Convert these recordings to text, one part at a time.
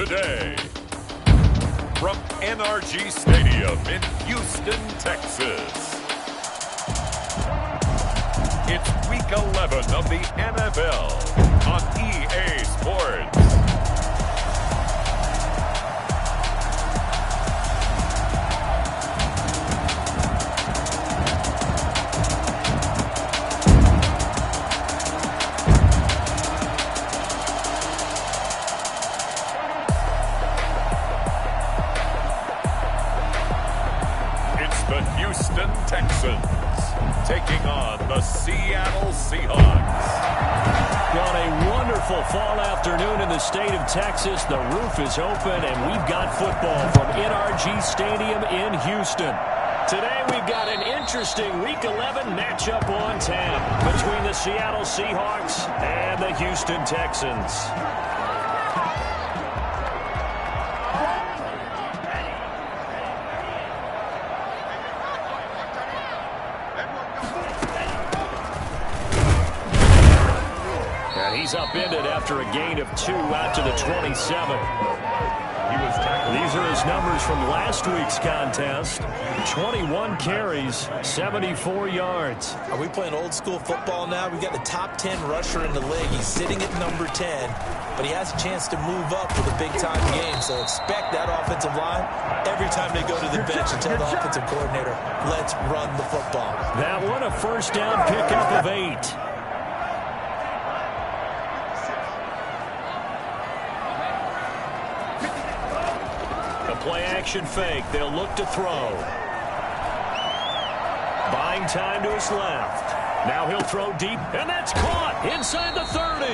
today. From NRG Stadium in Houston, Texas. It's Week 11 of the NFL on EA Sports. Houston Texans taking on the Seattle Seahawks. On a wonderful fall afternoon in the state of Texas, the roof is open and we've got football from NRG Stadium in Houston. Today we've got an interesting Week 11 matchup on tap between the Seattle Seahawks and the Houston Texans. He's upended after a gain of 2 out to the 27. These are his numbers from last week's contest. 21 carries, 74 yards. Are we playing old school football now? We got the top 10 rusher in the league. He's sitting at number 10, but he has a chance to move up for the big-time game. So expect that offensive line every time they go to the bench and tell the offensive coordinator, let's run the football. That one a first down pickup of 8. Play action fake. They'll look to throw. Buying time to his left. Now he'll throw deep, and that's caught inside the 30.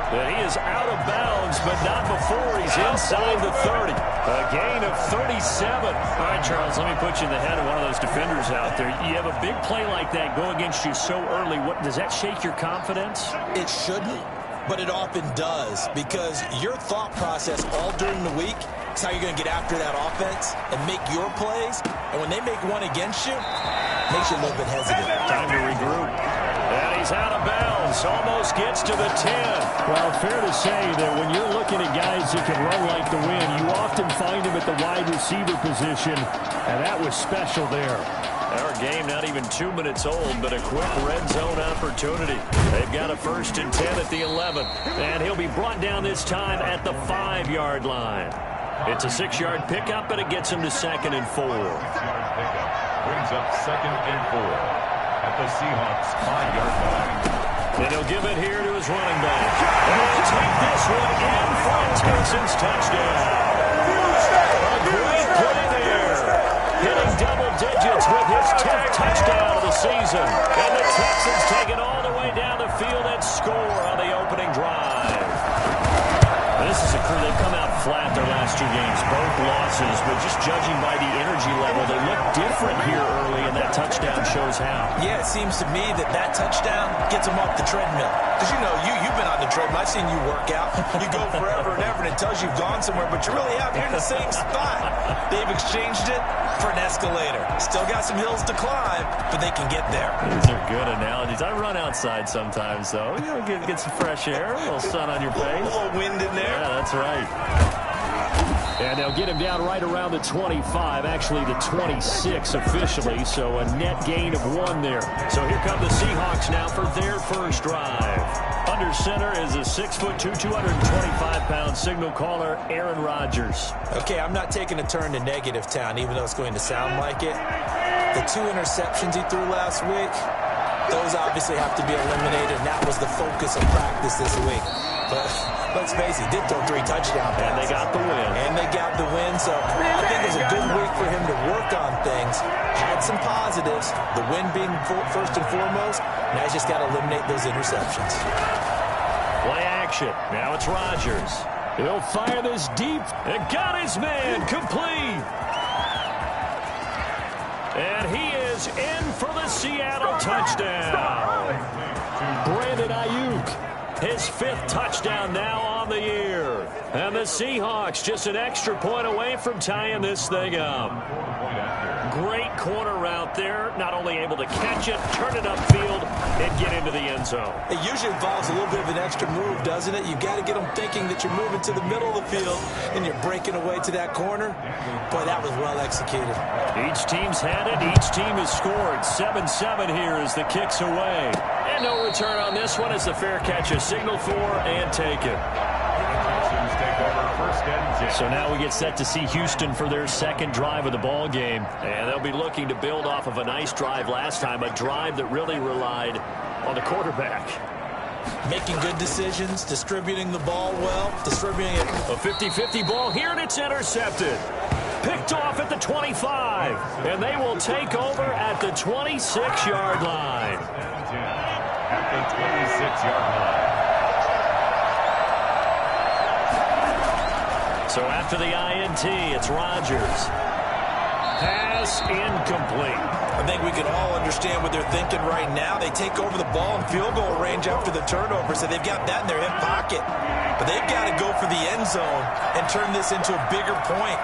But he is out of bounds, but not before he's inside the 30. A gain of 37. All right, Charles, let me put you in the head of one of those defenders out there. You have a big play like that go against you so early. What does that shake your confidence? It shouldn't, but it often does, because your thought process all during the week is how you're going to get after that offense and make your plays. And when they make one against you, it makes you a little bit hesitant. Time to regroup. And he's out of bounds. Almost gets to the 10. Well, fair to say that when you're looking at guys that can run like the wind, you often find them at the wide receiver position. And that was special there. Our game not even 2 minutes old, but a quick red zone opportunity. They've got a 1st and 10 at the 11. And he'll be brought down this time at the 5-yard line. It's a 6-yard pickup, but it gets him to 2nd and 4. 6-yard pickup brings up 2nd and 4 at the Seahawks 5-yard line. And he'll give it here to his running back. And he'll take this one in for a Texans touchdown. A great play there. Hitting double digits with his 10th touchdown of the season. And the Texans take it all the way down the field and score on the opening drive. This is a crew. They've come out flat their last 2 games, both losses, but just judging by the energy level, they look different here early, and that touchdown shows how. Yeah, it seems to me that touchdown gets them off the treadmill. Because, you know, you've been on the treadmill. I've seen you work out. You go forever and ever, and it tells you you've gone somewhere, but you really have. You're in the same spot. They've exchanged it for an escalator. Still got some hills to climb, but they can get there. These are good analogies. I run outside sometimes, though. You know, get some fresh air, a little sun on your face. A little wind in there. Yeah, that's right. And they'll get him down right around the 25, actually the 26 officially, so a net gain of 1 there. So here come the Seahawks now for their first drive. Under center is a 6'2", 225-pound signal caller, Aaron Rodgers. Okay, I'm not taking a turn to negative town, even though it's going to sound like it. The 2 interceptions he threw last week, those obviously have to be eliminated, and that was the focus of practice this week. But let's face it, he did throw 3 touchdown passes. And they got the win. So I think it was a good week for him to work on things. Had some positives, the win being first and foremost. Now he's just got to eliminate those interceptions. Play action. Now it's Rodgers. He'll fire this deep. And got his man complete. And he is in for the Seattle touchdown. Brandon Ayuk. His 5th touchdown now on the year. And the Seahawks just an extra point away from tying this thing up. Great corner route there. Not only able to catch it, turn it upfield, and get into the end zone. It usually involves a little bit of an extra move, doesn't it? You've got to get them thinking that you're moving to the middle of the field and you're breaking away to that corner. Boy, that was well executed. Each team's had it. Each team has scored. 7-7 here as the kick's away. And no return on this one as the fair catch is signaled for and taken. So now we get set to see Houston for their second drive of the ball game. And they'll be looking to build off of a nice drive last time, a drive that really relied on the quarterback. Making good decisions, distributing the ball well, distributing it. A 50-50 ball here, and it's intercepted. Picked off at the 25, and they will take over at the 26-yard line. At the 26-yard line. So after the INT, it's Rodgers. Pass incomplete. I think we can all understand what they're thinking right now. They take over the ball in field goal range after the turnover, so they've got that in their hip pocket. But they've got to go for the end zone and turn this into a bigger point.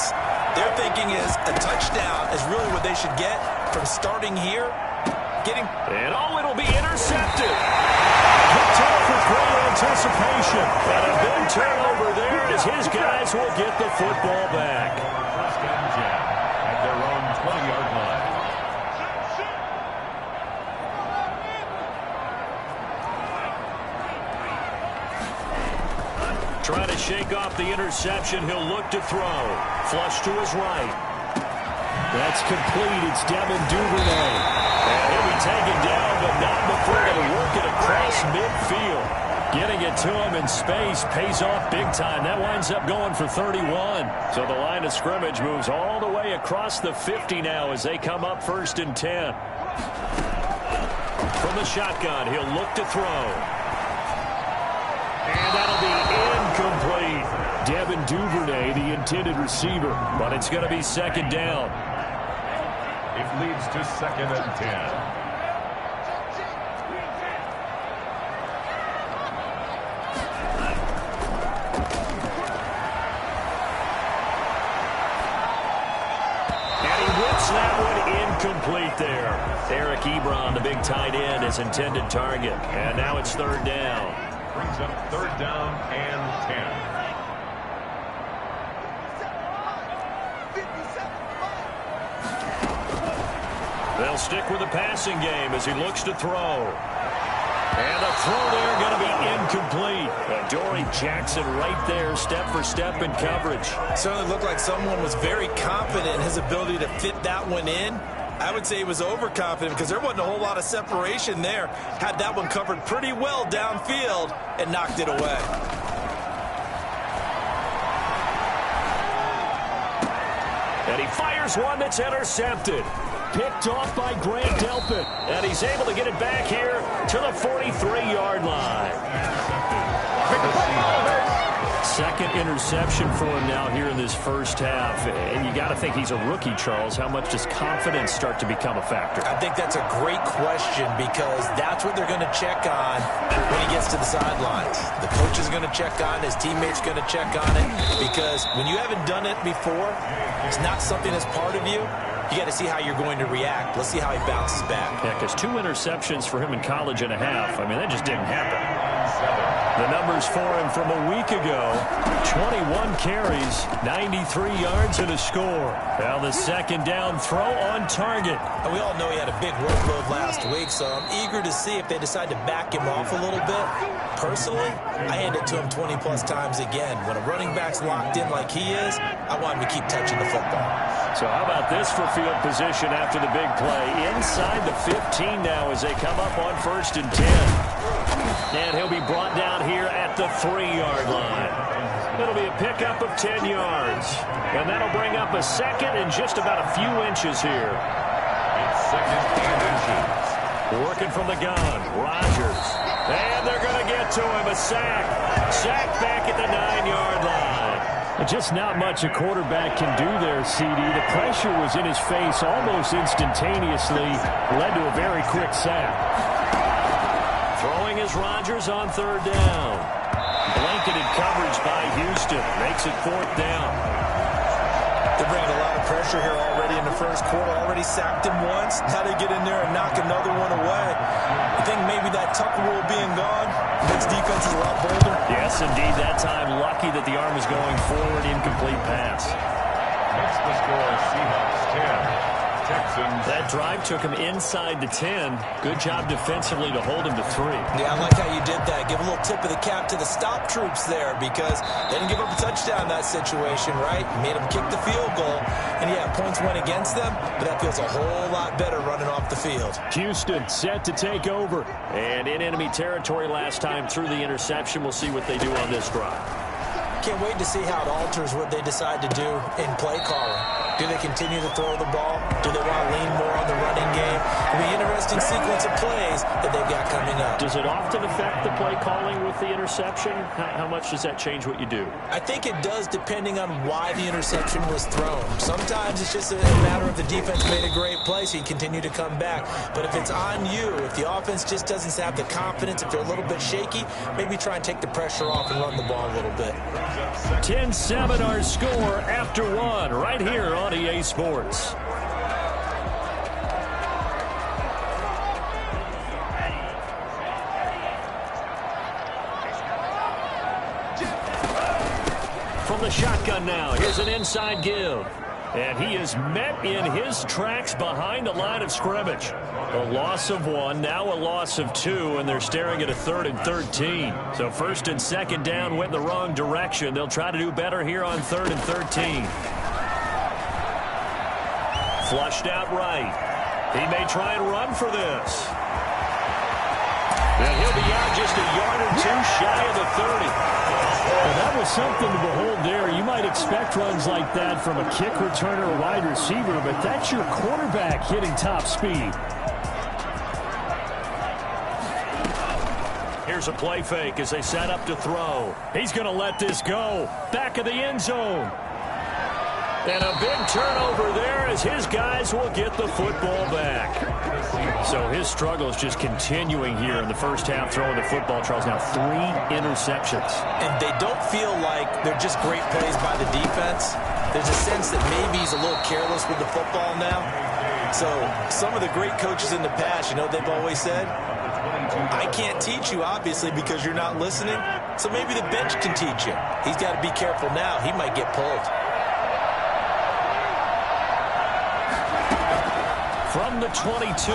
Their thinking is a touchdown is really what they should get from starting here. And it'll be intercepted. Picked off with great anticipation. And a big turnover there as his guys will get the football back. First and 10 at their own 20-yard line. Trying to shake off the interception. He'll look to throw. Flush to his right. That's complete. It's Devin Duvernay. And he'll be taken down, but not before they work it across midfield. Getting it to him in space pays off big time. That winds up going for 31. So the line of scrimmage moves all the way across the 50 now as they come up 1st and 10. From the shotgun, he'll look to throw. And that'll be incomplete. Devin Duvernay, the intended receiver. But it's going to be 2nd down. It leads to 2nd and 10. That one incomplete there. Eric Ebron, the big tight end, his intended target. And now it's 3rd down. Brings up 3rd down and 10. They'll stick with the passing game as he looks to throw. And the throw there going to be incomplete. Dory Jackson right there, step for step in coverage. Certainly looked like someone was very confident in his ability to fit that one in. I would say he was overconfident because there wasn't a whole lot of separation there. Had that one covered pretty well downfield and knocked it away. And he fires one that's intercepted. Picked off by Grant Delpit. And he's able to get it back here to the 43-yard line. 2nd interception for him now here in this first half. And you got to think he's a rookie, Charles. How much does confidence start to become a factor? I think that's a great question because that's what they're going to check on when he gets to the sidelines. The coach is going to check on it. His teammates are going to check on it because when you haven't done it before, it's not something that's part of you. You got to see how you're going to react. Let's see how he bounces back. Yeah, because 2 interceptions for him in college and a half. I mean, that just didn't happen. The numbers for him from a week ago, 21 carries, 93 yards and a score. Now the 2nd down throw on target. And we all know he had a big workload last week, so I'm eager to see if they decide to back him off a little bit. Personally, I hand it to him 20-plus times again. When a running back's locked in like he is, I want him to keep touching the football. So how about this for field position after the big play? Inside the 15 now as they come up on 1st and 10. And he'll be brought down here at the 3-yard line. It'll be a pickup of 10 yards. And that'll bring up a 2nd and just about a few inches here. It's 2nd and inches. Working from the gun, Rodgers. And they're going to get to him, a sack. Sack back at the 9-yard line. Just not much a quarterback can do there, CD. The pressure was in his face almost instantaneously. Led to a very quick sack. Throwing is Rodgers on 3rd down. Blanketed coverage by Houston. Makes it 4th down. They're bringing a lot of pressure here already in the first quarter. Already sacked him once. Now they get in there and knock another one away. I think maybe that tuck rule being gone makes defenses a lot bolder. Yes, indeed. That time, lucky that the arm was going forward. Incomplete pass. Makes the score Seahawks 10. Texans. That drive took him inside the 10. Good job defensively to hold him to 3. Yeah, I like how you did that. Give a little tip of the cap to the stop troops there because they didn't give up a touchdown in that situation, right? Made them kick the field goal. And, yeah, points went against them, but that feels a whole lot better running off the field. Houston set to take over. And in enemy territory last time through the interception. We'll see what they do on this drive. Can't wait to see how it alters what they decide to do in play calling. Do they continue to throw the ball? Do they want to lean more on the running game? It'll be an interesting sequence of plays that they've got coming up. Does it often affect the play calling with the interception? How much does that change what you do? I think it does depending on why the interception was thrown. Sometimes it's just a matter of the defense made a great play, so you continue to come back. But if it's on you, if the offense just doesn't have the confidence, if they're a little bit shaky, maybe try and take the pressure off and run the ball a little bit. 10-7 our score after 1 right here on EA Sports. From the shotgun now, here's an inside give. And he is met in his tracks behind the line of scrimmage. A loss of 1, now a loss of 2, and they're staring at a 3rd and 13. So 1st and 2nd down went in the wrong direction. They'll try to do better here on 3rd and 13. Flushed out right. He may try and run for this. And he'll be out just a yard or 2 shy of the 30. Well, that was something to behold there. You might expect runs like that from a kick returner or wide receiver, but that's your quarterback hitting top speed. Here's a play fake as they set up to throw. He's going to let this go. Back of the end zone. And a big turnover there as his guys will get the football back. So his struggle is just continuing here in the first half, throwing the football. Charles, now 3 interceptions. And they don't feel like they're just great plays by the defense. There's a sense that maybe he's a little careless with the football now. So some of the great coaches in the past, you know, they've always said, I can't teach you, obviously, because you're not listening. So maybe the bench can teach you. He's got to be careful now. He might get pulled. From the 22,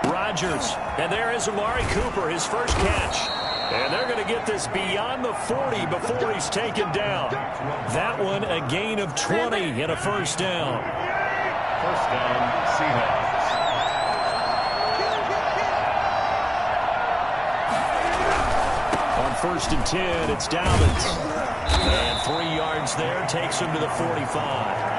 Rodgers. And there is Amari Cooper, his first catch. And they're going to get this beyond the 40 before he's taken down. That one, a gain of 20 and a first down. First down, Seahawks. On 1st and 10, it's Dobbins. And 3 yards there takes him to the 45.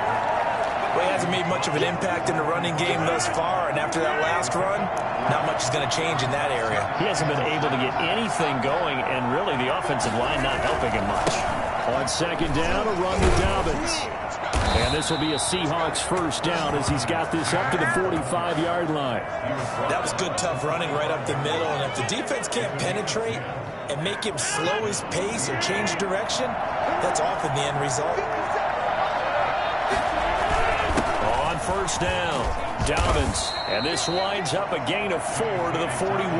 Well, he hasn't made much of an impact in the running game thus far, and after that last run, not much is going to change in that area. He hasn't been able to get anything going, and really the offensive line not helping him much. On 2nd down, a run to Dobbins. And this will be a Seahawks first down as he's got this up to the 45-yard line. That was good, tough running right up the middle, and if the defense can't penetrate and make him slow his pace or change direction, that's often the end result. First down, Dobbins, and this winds up a gain of 4 to the 41.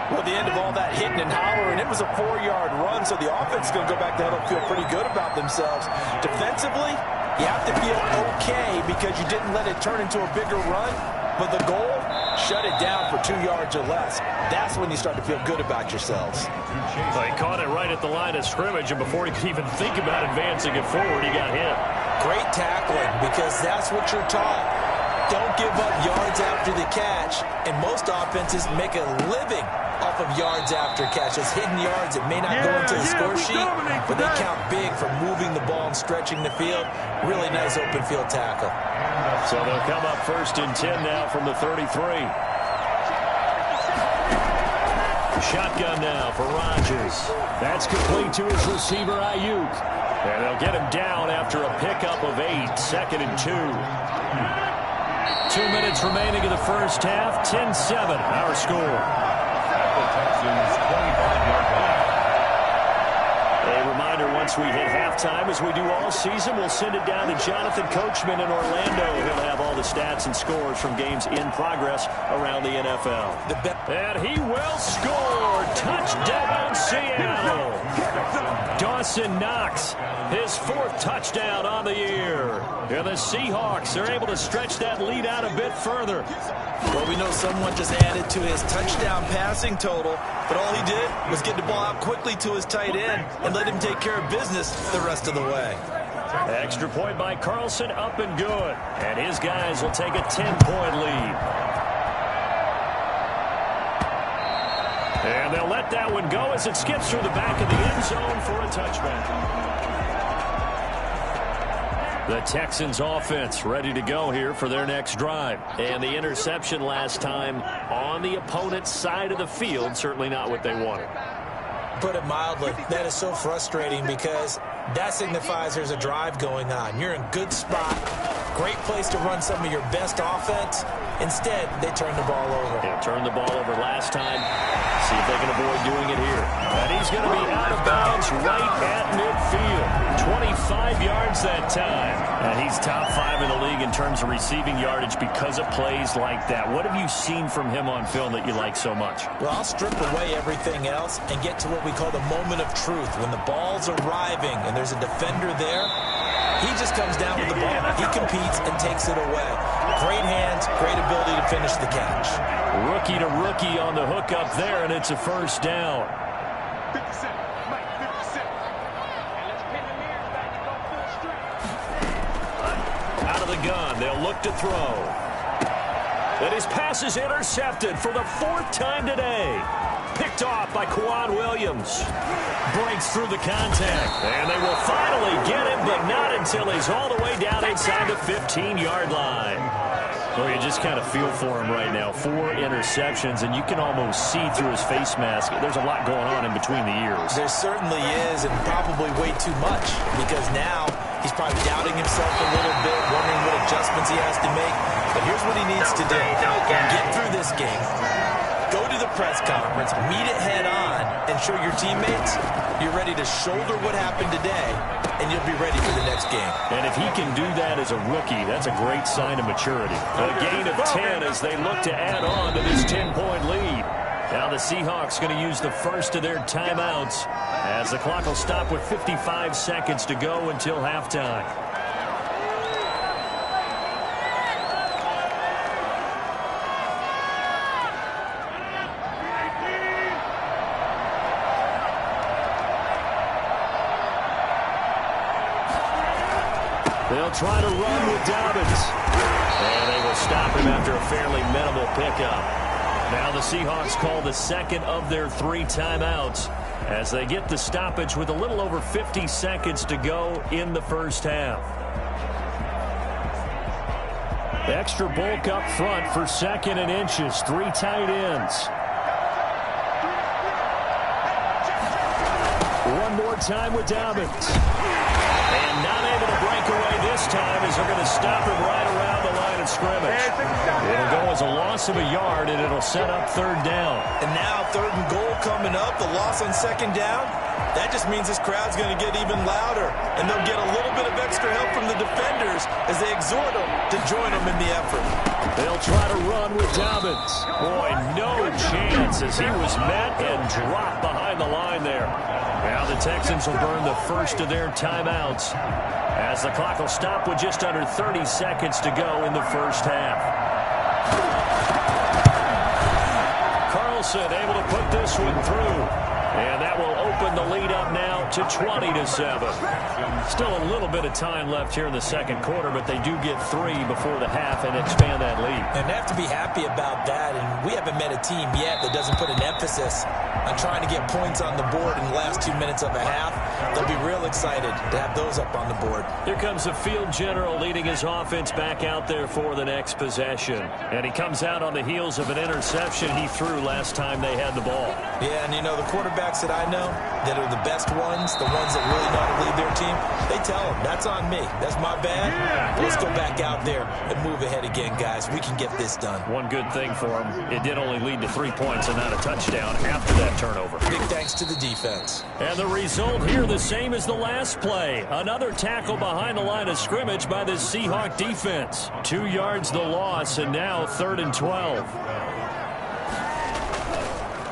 Well, the end of all that hitting and hollering, it was a 4-yard run, so the offense is going to go back to hell and feel pretty good about themselves. Defensively, you have to feel okay because you didn't let it turn into a bigger run, but the goal, shut it down for 2 yards or less. That's when you start to feel good about yourselves. Well, he caught it right at the line of scrimmage, and before he could even think about advancing it forward, he got hit. Great tackling, because that's what you're taught. Don't give up yards after the catch, and most offenses make a living off of yards after catch. Those hidden yards that may not go into the score sheet, but they count big for moving the ball and stretching the field. Really nice open field tackle. So they'll come up 1st and 10 now from the 33. Shotgun now for Rodgers. That's complete to his receiver, Ayuk. And they'll get him down after a pickup of 8, 2nd and 2. 2 minutes remaining in the first half, 10-7, our score. At the Texans' 25-yard line. A reminder once we hit halftime, as we do all season, we'll send it down to Jonathan Coachman in Orlando. He'll have all the stats and scores from games in progress around the NFL. And he will score. Touchdown, Seattle. Dawson Knox, his 4th touchdown on the year. And the Seahawks are able to stretch that lead out a bit further. Well, we know someone just added to his touchdown passing total, but all he did was get the ball out quickly to his tight end and let him take care of business the rest of the way. Extra point by Carlson, up and good. And his guys will take a 10-point lead. And they'll let that one go as it skips through the back of the end zone for a touchback. The Texans offense ready to go here for their next drive. And the interception last time on the opponent's side of the field, certainly not what they wanted. Put it mildly, that is so frustrating because that signifies there's a drive going on. You're in good spot, great place to run some of your best offense. Instead, they turn the ball over. They turned the ball over last time. See if they can avoid doing it here. And he's going to be out of bounds right at midfield. 25 yards that time. And he's top 5 in the league in terms of receiving yardage because of plays like that. What have you seen from him on film that you like so much? Well, I'll strip away everything else and get to what we call the moment of truth. When the ball's arriving and there's a defender there, he just comes down with the ball. He competes and takes it away. Great hands, great ability to finish the catch. Rookie to rookie on the hook up there, and it's a first down. Out of the gun, they'll look to throw. And his pass is intercepted for the 4th time today. Picked off by Quan Williams. Breaks through the contact. And they will finally get him, but not until he's all the way down inside the 15-yard line. Well, you just kind of feel for him right now. 4 interceptions, and you can almost see through his face mask. There's a lot going on in between the ears. There certainly is, and probably way too much, because now he's probably doubting himself a little bit, wondering what adjustments he has to make. But here's what he needs to do. Get through this game. Go to the press conference, meet it head on, and show your teammates you're ready to shoulder what happened today, and you'll be ready for the next game. And if he can do that as a rookie, that's a great sign of maturity. A gain of 10 as they look to add on to this 10-point lead. Now the Seahawks going to use the first of their timeouts as the clock will stop with 55 seconds to go until halftime. They'll try to run with Dobbins. And they will stop him after a fairly minimal pickup. Now the Seahawks call the second of their 3 timeouts as they get the stoppage with a little over 50 seconds to go in the first half. Extra bulk up front for 2nd and inches. 3 tight ends. One more time with Dobbins. And not able to break away this time as they're going to stop him right around the line of scrimmage. It'll go as a loss of a yard, and it'll set up 3rd down. And now 3rd and goal coming up, the loss on 2nd down. That just means this crowd's going to get even louder, and they'll get a little bit of extra help from the defenders as they exhort them to join them in the effort. They'll try to run with Dobbins. Boy, no chance as he was met and dropped behind the line there. Now the Texans will burn the first of their timeouts as the clock will stop with just under 30 seconds to go in the first half. Carlson able to put this one through. And that will open the lead up now to 20-7. Still a little bit of time left here in the second quarter, but they do get 3 before the half and expand that lead. And they have to be happy about that. And we haven't met a team yet that doesn't put an emphasis on trying to get points on the board in the last 2 minutes of a half. They'll be real excited to have those up on the board. Here comes the field general leading his offense back out there for the next possession. And he comes out on the heels of an interception he threw last time they had the ball. Yeah, and you know, the quarterbacks that I know that are the best ones, the ones that really know how to lead their team, they tell them, that's on me. That's my bad. Let's go back out there and move ahead again, guys. We can get this done. One good thing for them, it did only lead to 3 points and not a touchdown after that turnover. Big thanks to the defense. And the result here the same as the last play. Another tackle behind the line of scrimmage by the Seahawk defense. 2 yards the loss, and now 3rd and 12.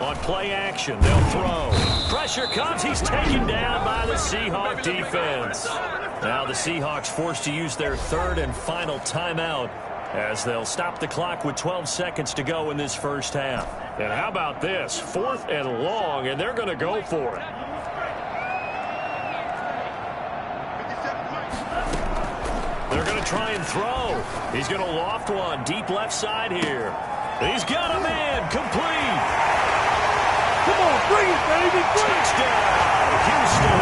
On play action, they'll throw. Pressure comes. He's taken down by the Seahawk defense. Now the Seahawks forced to use their 3rd and final timeout as they'll stop the clock with 12 seconds to go in this first half. And how about this? 4th and long, and they're going to go for it. They're going to try and throw. He's going to loft one deep left side here. He's got a man complete. Come on, bring it, baby. Touchdown, Houston.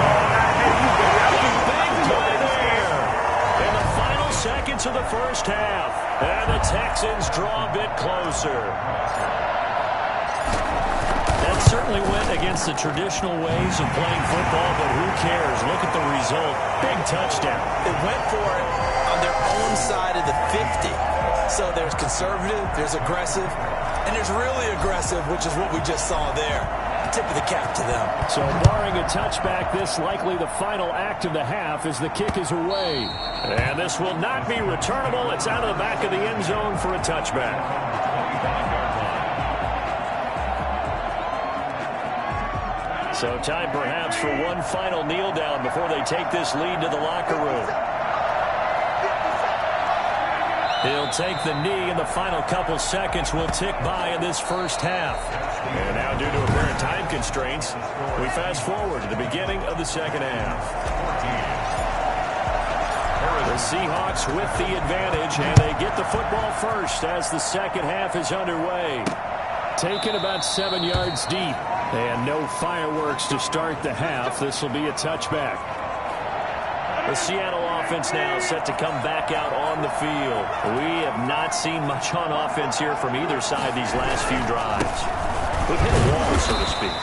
Big play there in the final seconds of the first half. And the Texans draw a bit closer. That certainly went against the traditional ways of playing football, but who cares? Look at the result. Big touchdown. They went for it on their own side of the 50. So there's conservative, there's aggressive, and there's really aggressive, which is what we just saw there. Tip of the cap to them. So barring a touchback, this likely the final act of the half as the kick is away. And this will not be returnable. It's out of the back of the end zone for a touchback. So time perhaps for one final kneel down before they take this lead to the locker room. He'll take the knee, and the final couple seconds will tick by in this first half. And now, due to apparent time constraints, we fast forward to the beginning of the second half. The Seahawks with the advantage, and they get the football first as the second half is underway. Taken about 7 yards deep, and no fireworks to start the half. This will be a touchback. The Seattle offense now set to come back out on the field. We have not seen much on offense here from either side these last few drives. We've hit a wall, so to speak.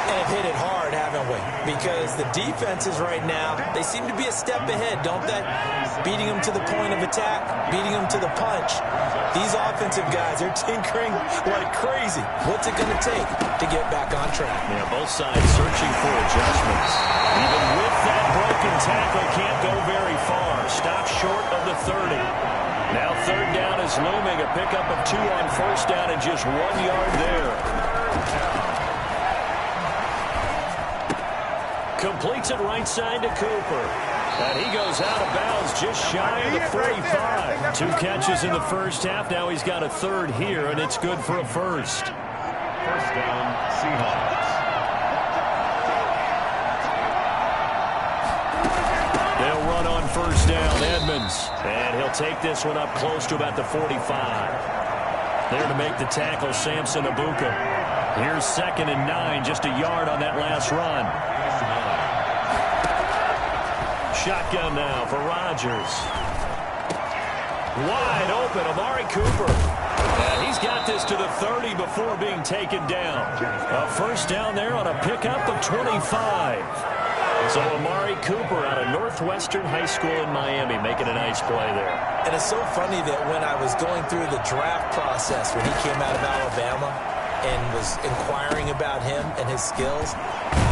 And hit it hard, haven't we? Because the defenses right now, they seem to be a step ahead, don't they? Beating them to the point of attack, beating them to the punch. These offensive guys, they're tinkering like crazy. What's it going to take to get back on track? Yeah, both sides searching for adjustments. Even with that broken tackle, can't go very far. Stop short of the 30. Now 3rd down is looming. A pickup of 2 on 1st down and just 1 yard there. Completes it right side to Cooper. And he goes out of bounds just shy of the 45. 2 catches in the first half. Now he's got a 3rd here, and it's good for a first. First down, Seahawks. They'll run on 1st down, Edmonds. And he'll take this one up close to about the 45. There to make the tackle, Samson Ibuka. Here's 2nd and 9, just a yard on that last run. Shotgun now for Rodgers. Wide open, Amari Cooper. And he's got this to the 30 before being taken down. A first down there on a pickup of 25. So Amari Cooper out of Northwestern High School in Miami making a nice play there. And it's so funny that when I was going through the draft process when he came out of Alabama and was inquiring about him and his skills,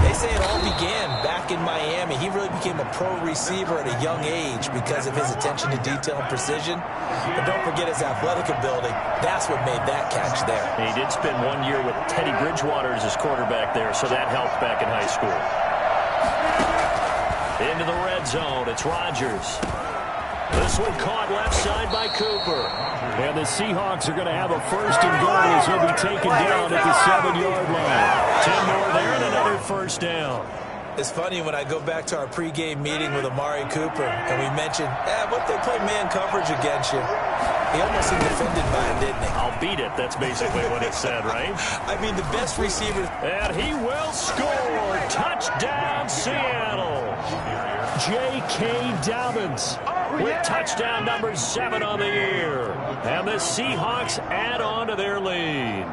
they say it all began back in Miami. He really became a pro receiver at a young age because of his attention to detail and precision. But don't forget his athletic ability. That's what made that catch there. He did spend 1 year with Teddy Bridgewater as his quarterback there, so that helped back in high school. Into the red zone, it's Rodgers. This one caught left side by Cooper. And the Seahawks are going to have a 1st and goal as he'll be taken down at the 7-yard line. 10 more there and another 1st down. It's funny when I go back to our pregame meeting with Amari Cooper and we mentioned, what if they play man coverage against you? He almost seemed offended by it, didn't he? I'll beat it. That's basically what it said, right? I mean, the best receiver. And he will score. Touchdown, Seattle. J.K. Dobbins with touchdown number 7 on the year. And the Seahawks add on to their lead.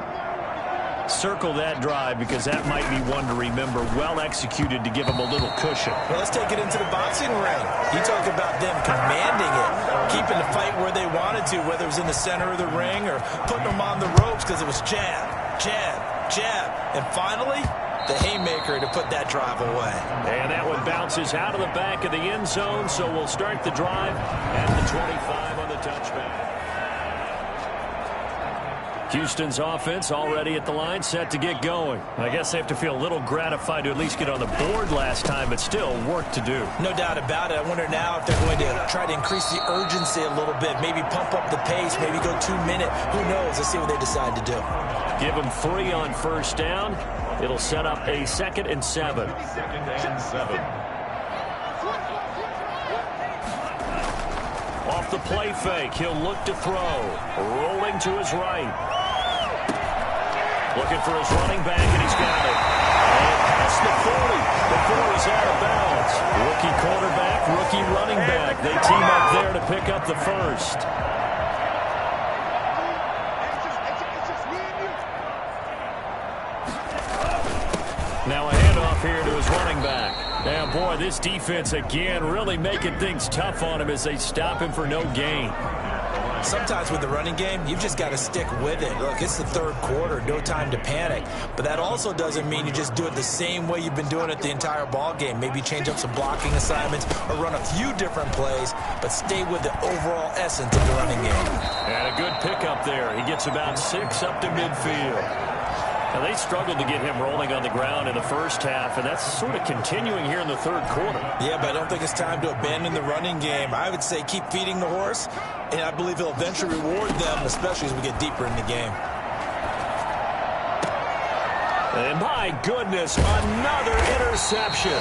Circle that drive because that might be one to remember. Well executed to give them a little cushion. Well, let's take it into the boxing ring. You talk about them commanding it, keeping the fight where they wanted to, whether it was in the center of the ring or putting them on the ropes because it was jab, jab, jab. And finally, the haymaker to put that drive away. And that one bounces out of the back of the end zone, so we'll start the drive at the 25 on the touchback. Houston's offense already at the line, set to get going. I guess they have to feel a little gratified to at least get on the board last time, but still work to do. No doubt about it. I wonder now if they're going to try to increase the urgency a little bit, maybe pump up the pace, maybe go 2 minute. Who knows? Let's see what they decide to do. Give them 3 on first down. It'll set up a 2nd and 7. Off the play fake, he'll look to throw. Rolling to his right. Looking for his running back, and he's got it. And past the 40 before he's out of bounds. Rookie quarterback, rookie running back. They team up there to pick up the first. Now a handoff here to his running back. Now, boy, this defense again really making things tough on him as they stop him for no gain. Sometimes with the running game, you've just got to stick with it. Look, it's the 3rd quarter, no time to panic. But that also doesn't mean you just do it the same way you've been doing it the entire ball game. Maybe change up some blocking assignments or run a few different plays, but stay with the overall essence of the running game. And a good pickup there. He gets about 6 up to midfield. Now, they struggled to get him rolling on the ground in the first half, and that's sort of continuing here in the 3rd quarter. Yeah, but I don't think it's time to abandon the running game. I would say keep feeding the horse, and I believe he'll eventually reward them, especially as we get deeper in the game. And my goodness, another interception.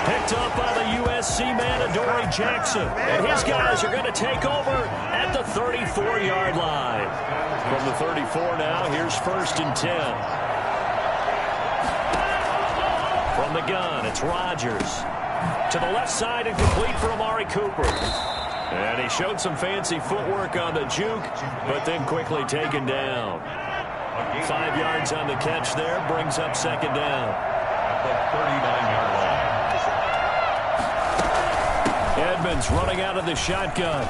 Picked up by the USC man, Adoree Jackson. And his guys are going to take over at the 34-yard line. From the 34 now, here's 1st and 10. From the gun, it's Rodgers. To the left side and complete for Amari Cooper. And he showed some fancy footwork on the juke, but then quickly taken down. 5 yards on the catch there, brings up 2nd down. At the 39-yard line. Edmonds running out of the shotgun.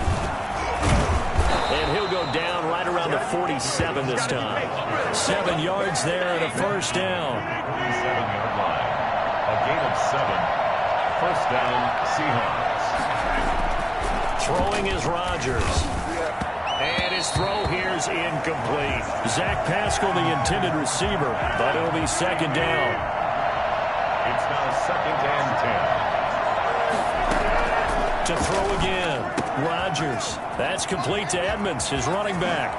And he'll go down right around the 47 this time. 7 yards there and a 1st down. 37-yard line. A gain of 7. 1st down, Seahawks. Throwing is Rodgers. And his throw here's incomplete. Zach Pascal, the intended receiver, but it'll be 2nd down. It's now 2nd and 10. To throw again. Rodgers. That's complete to Edmonds, his running back.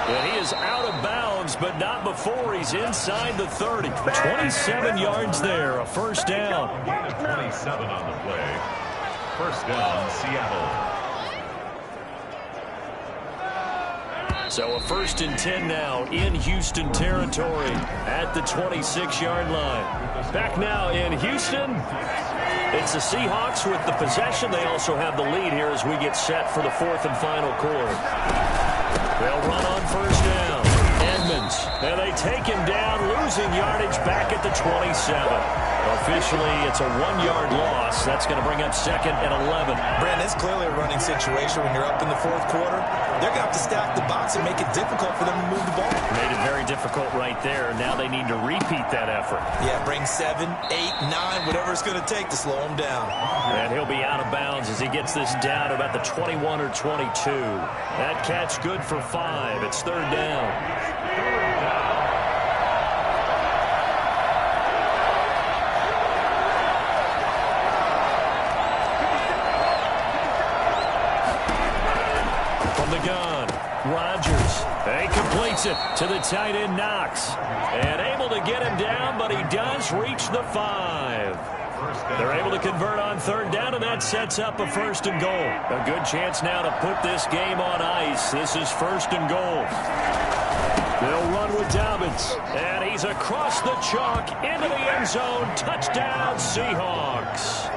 And he is out of bounds, but not before he's inside the 30. 27 yards there, a 1st down. Gain of 27 on the play. 1st down, Seattle. So a 1st and 10 now in Houston territory at the 26-yard line. Back now in Houston. It's the Seahawks with the possession. They also have the lead here as we get set for the 4th and final quarter. They'll run on 1st down. Edmonds. And they take him down, losing yardage back at the 27. Officially, it's a 1-yard loss. That's going to bring up 2nd and 11. Brandon, it's clearly a running situation when you're up in the 4th quarter. They're going to have to stack the box and make it difficult for them to move the ball. Made it very difficult right there. Now they need to repeat that effort. Yeah, bring 7, 8, 9, whatever it's going to take to slow him down. And he'll be out of bounds as he gets this down to about the 21 or 22. That catch good for 5. It's 3rd down. Gun. Rodgers. He completes it to the tight end, Knox. And able to get him down, but he does reach the 5. They're able to convert on 3rd down, and that sets up a 1st and goal. A good chance now to put this game on ice. This is 1st and goal. They'll run with Dobbins. And he's across the chalk into the end zone. Touchdown, Seahawks.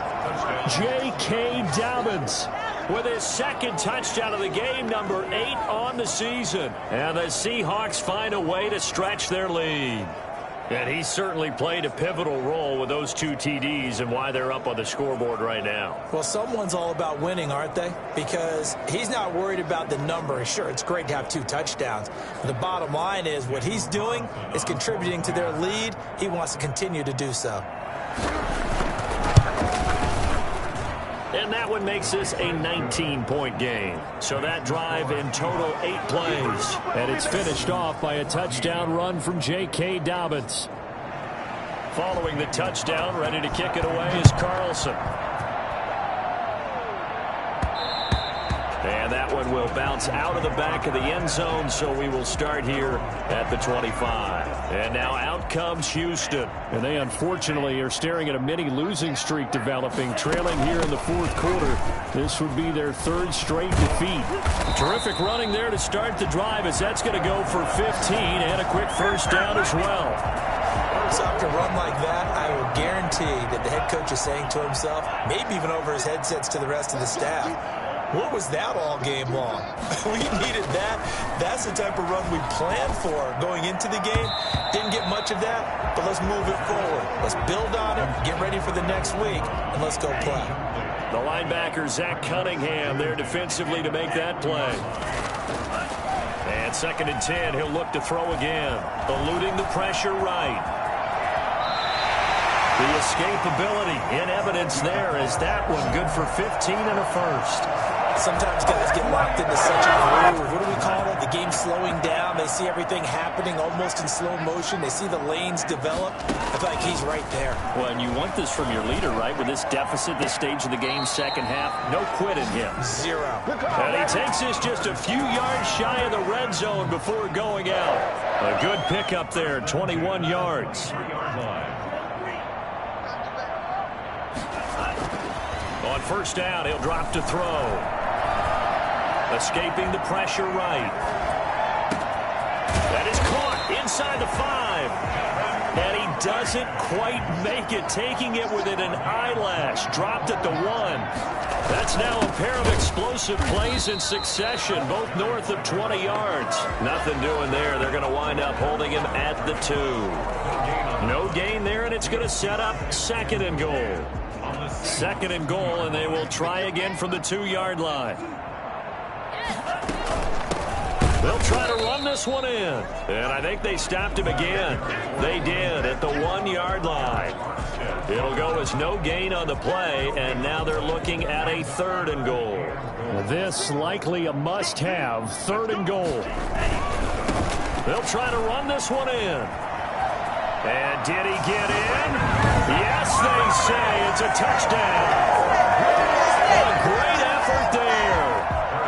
J.K. Dobbins. with his second touchdown of the game, number 8 on the season. And the Seahawks find a way to stretch their lead. And he certainly played a pivotal role with those 2 TDs and why they're up on the scoreboard right now. Well, someone's all about winning, aren't they? Because he's not worried about the number. Sure, it's great to have 2 touchdowns. But the bottom line is what he's doing is contributing to their lead. He wants to continue to do so. And that one makes this a 19-point game. So that drive in total 8 plays. And it's finished off by a touchdown run from J.K. Dobbins. Following the touchdown, ready to kick it away is Carlson. And that one will bounce out of the back of the end zone, so we will start here at the 25. And now out comes Houston. And they unfortunately are staring at a mini losing streak developing, trailing here in the 4th quarter. This would be their 3rd straight defeat. Terrific running there to start the drive, as that's going to go for 15 and a quick first down as well. So after a run like that, I will guarantee that the head coach is saying to himself, maybe even over his headsets to the rest of the staff, what was that all game long? We needed that. That's the type of run we planned for going into the game. Didn't get much of that, but let's move it forward. Let's build on it, get ready for the next week, and let's go play. The linebacker, Zach Cunningham, there defensively to make that play. And 2nd and 10, he'll look to throw again. Eluding the pressure right. The escapability in evidence there is that one good for 15 and a first. Sometimes guys get locked into such a groove. What do we call it? The game slowing down. They see everything happening almost in slow motion. They see the lanes develop. I feel like he's right there. Well, and you want this from your leader, right? With this deficit, this stage of the game, second half, no quit in him. 0. And he takes this just a few yards shy of the red zone before going out. A good pickup there, 21 yards. On first down, he'll drop to throw. Escaping the pressure right. That is caught inside the 5. And he doesn't quite make it, taking it within an eyelash. Dropped at the 1. That's now a pair of explosive plays in succession, both north of 20 yards. Nothing doing there. They're going to wind up holding him at the 2. No gain there, and it's going to set up 2nd and goal. 2nd and goal, and they will try again from the 2-yard line. They'll try to run this one in. And I think they stopped him again. They did at the 1-yard line. It'll go as no gain on the play, and now they're looking at a 3rd and goal. This likely a must-have, 3rd and goal. They'll try to run this one in. And did he get in? Yes, they say it's a touchdown. A great effort there.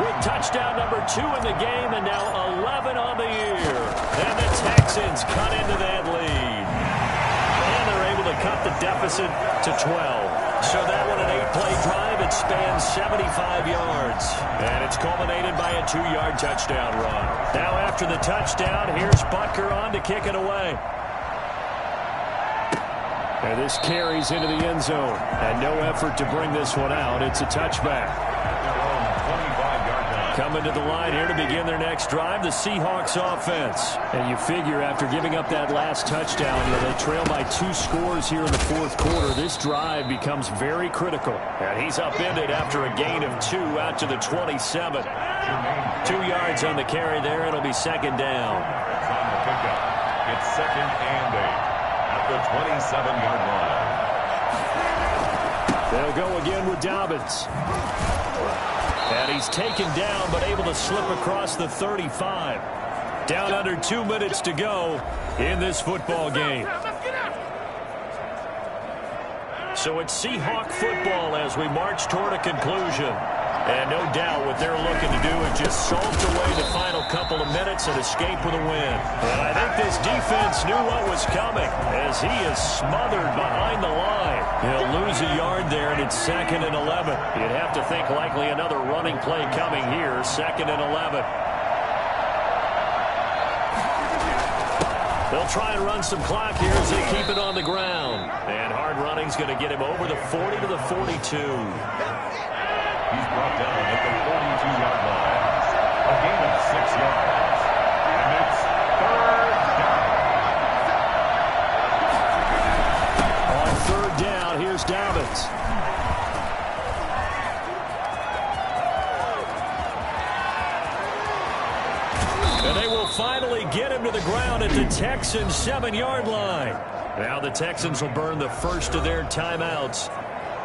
With touchdown number 2 in the game and now 11 on the year. And the Texans cut into that lead. And they're able to cut the deficit to 12. So that one an 8-play drive. It spans 75 yards. And it's culminated by a 2-yard touchdown run. Now after the touchdown, here's Butker on to kick it away. And this carries into the end zone. And no effort to bring this one out. It's a touchback. Coming to the line here to begin their next drive, the Seahawks offense. And you figure after giving up that last touchdown, they trail by 2 scores here in the 4th quarter. This drive becomes very critical. And he's upended after a gain of 2 out to the 27. 2 yards on the carry there. It'll be 2nd down. It's 2nd and 8 at the 27-yard line. They'll go again with Dobbins. And he's taken down, but able to slip across the 35. Down under 2 minutes to go in this football game. So it's Seahawk football as we march toward a conclusion. And no doubt what they're looking to do is just salt away the final couple of minutes and escape with a win. And I think this defense knew what was coming as he is smothered behind the line. He'll lose a yard there, and it's 2nd and 11. You'd have to think likely another running play coming here, 2nd and 11. They'll try and run some clock here as they keep it on the ground. And hard running's going to get him over the 40 to the 42. He's brought down at the 42-yard line. A gain of 6 yards. And it's third down. On third down, here's Dobbins. And they will finally get him to the ground at the Texans' 7-yard line. Now the Texans will burn the first of their timeouts,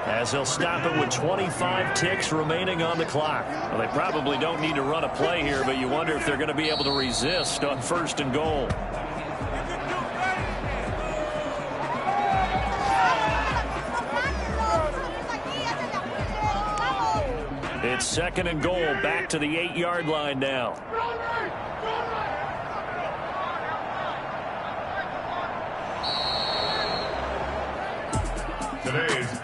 as they'll stop it with 25 ticks remaining on the clock. Well, they probably don't need to run a play here, but you wonder if they're going to be able to resist on 1st and goal. It's 2nd and goal, back to the 8-yard line now. Today's